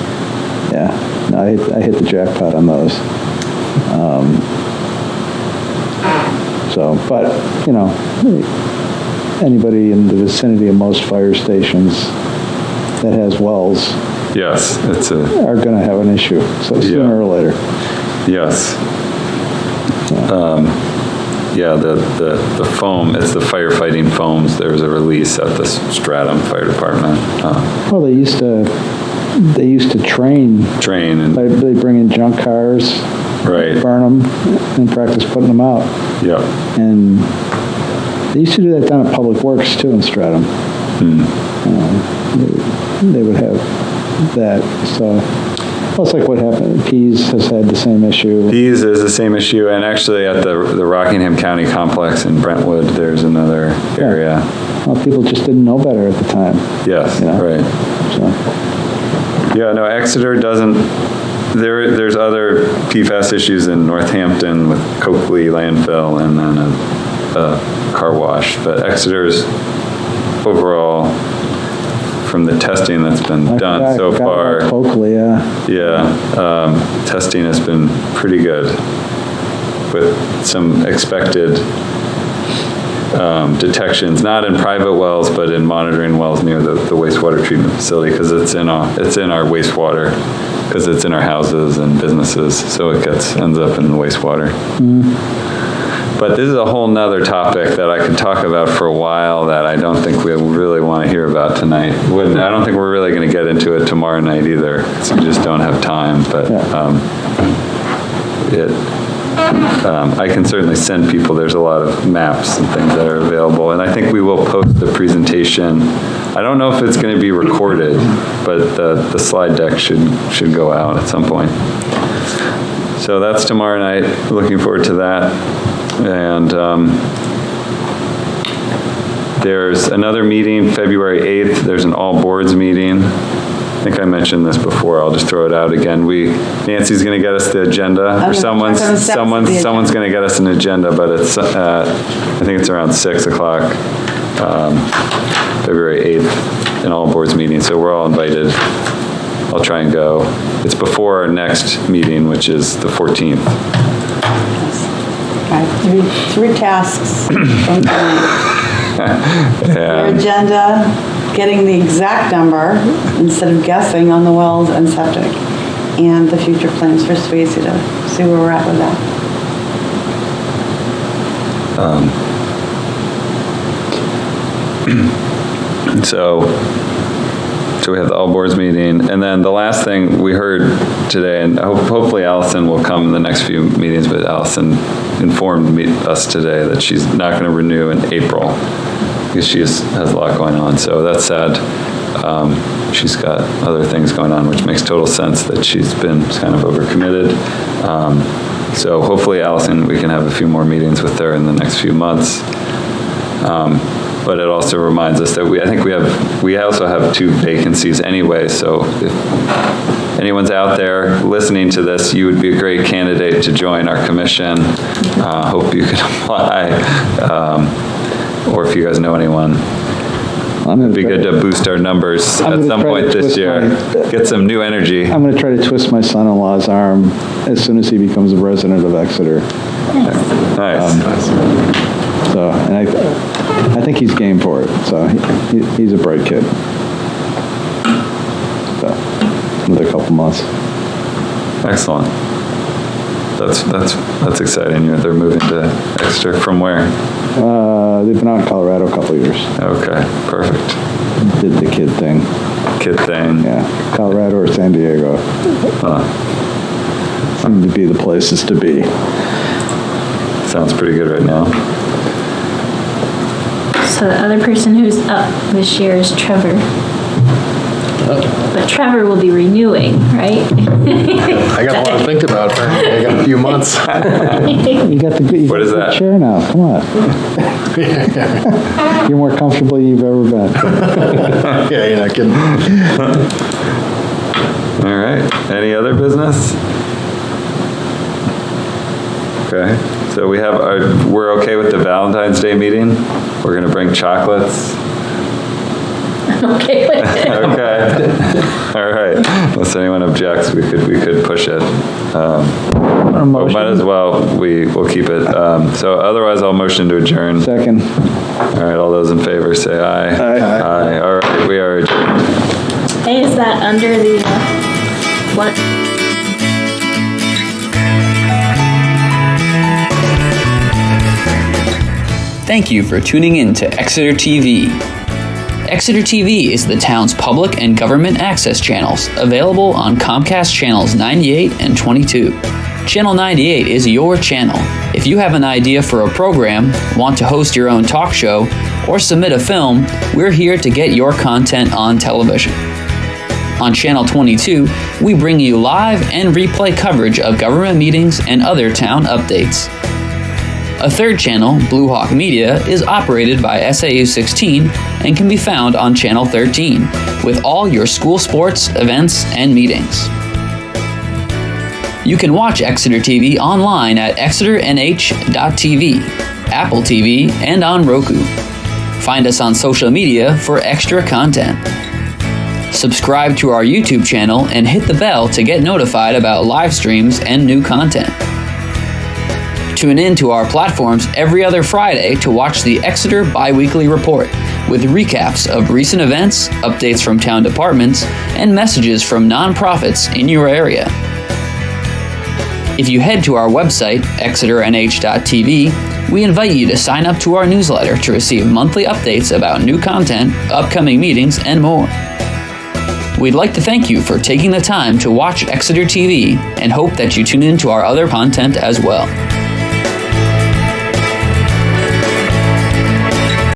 Yeah, no, I hit the jackpot on those. But, anybody in the vicinity of most fire stations that has wells yes, are going to have an issue, so sooner or later. Yes. The foam, it's the firefighting foams. There's a release at the Stratham Fire Department. Well, they used to train and they bring in junk cars, right, burn them, and practice putting them out. Yeah. And they used to do that down at Public Works too in Stratham. They would have that. So well, it's like what happened. Pease has had the same issue. Pease is the same issue, and actually at the Rockingham County Complex in Brentwood, there's another area. Well, people just didn't know better at the time. Yes, right. So. Yeah, no, Exeter doesn't. There's other PFAS issues in Northampton with Coakley landfill and then a car wash, but Exeter's overall, from the testing that's been done so far. Coakley, testing has been pretty good with some expected detections, not in private wells, but in monitoring wells near the wastewater treatment facility, because it's in our wastewater, because it's in our houses and businesses, so it ends up in the wastewater. But this is a whole nother topic that I could talk about for a while that I don't think we really want to hear about tonight. I don't think we're really going to get into it tomorrow night either, so we just don't have time. But I can certainly send people, there's a lot of maps and things that are available, and I think we will post the presentation. I don't know if it's going to be recorded, but the slide deck should go out at some point. So that's tomorrow night, looking forward to that. And there's another meeting, February 8th, there's an all boards meeting. I think I mentioned this before, I'll just throw it out again. Nancy's gonna get us the agenda, or someone's gonna get us an agenda, but it's, I think it's around 6 o'clock, February 8th, an all boards meeting, so we're all invited. I'll try and go. It's before our next meeting, which is the 14th. Okay, three tasks from tonight. Your agenda, getting the exact number instead of guessing on the wells and septic, and the future plans for Swayze to see where we're at with that. So we have the all boards meeting, and then the last thing we heard today, and hopefully Allison will come in the next few meetings, but Allison informed us today that she's not going to renew in April because she has a lot going on. So that's sad. She's got other things going on, which makes total sense that she's been kind of overcommitted. So hopefully Allison, we can have a few more meetings with her in the next few months. But it also reminds us that we also have 2 vacancies anyway, so if anyone's out there listening to this, you would be a great candidate to join our commission. Hope you can apply, or if you guys know anyone. It'd be good to boost our numbers at some point this year, get some new energy. I'm going to try to twist my son-in-law's arm as soon as he becomes a resident of Exeter. Nice. So, and I think he's game for it. So he's a bright kid. So another couple months. Excellent. That's exciting. They're moving to Exeter from where? They've been out in Colorado a couple years. Okay, perfect. Did the kid thing. Yeah, Colorado or San Diego. Seem to be the places to be. Sounds pretty good right now. So the other person who's up this year is Trevor. But Trevor will be renewing, right? I got a lot to think about. I got a few months. You got the good, What is that? chair now. Come on. You're more comfortable than you've ever been. Yeah, you're not kidding. All right. Any other business? Okay. So we're okay with the Valentine's Day meeting? We're going to bring chocolates. Okay with it. Okay. All right. Unless anyone objects, we could push it. Might as well. We'll keep it. So otherwise, I'll motion to adjourn. Second. All right. All those in favor say aye. Aye. All right. We are adjourned. Hey, is that under the, what? Thank you for tuning in to Exeter TV. Exeter TV is the town's public and government access channels, available on Comcast channels 98 and 22. Channel 98 is your channel. If you have an idea for a program, want to host your own talk show, or submit a film, we're here to get your content on television. On Channel 22, we bring you live and replay coverage of government meetings and other town updates. A third channel, Blue Hawk Media, is operated by SAU 16 and can be found on Channel 13, with all your school sports, events, and meetings. You can watch Exeter TV online at exeternh.tv, Apple TV, and on Roku. Find us on social media for extra content. Subscribe to our YouTube channel and hit the bell to get notified about live streams and new content. Tune in to our platforms every other Friday to watch the Exeter Biweekly Report, with recaps of recent events, updates from town departments, and messages from nonprofits in your area. If you head to our website, exeternh.tv, we invite you to sign up to our newsletter to receive monthly updates about new content, upcoming meetings, and more. We'd like to thank you for taking the time to watch Exeter TV and hope that you tune in to our other content as well.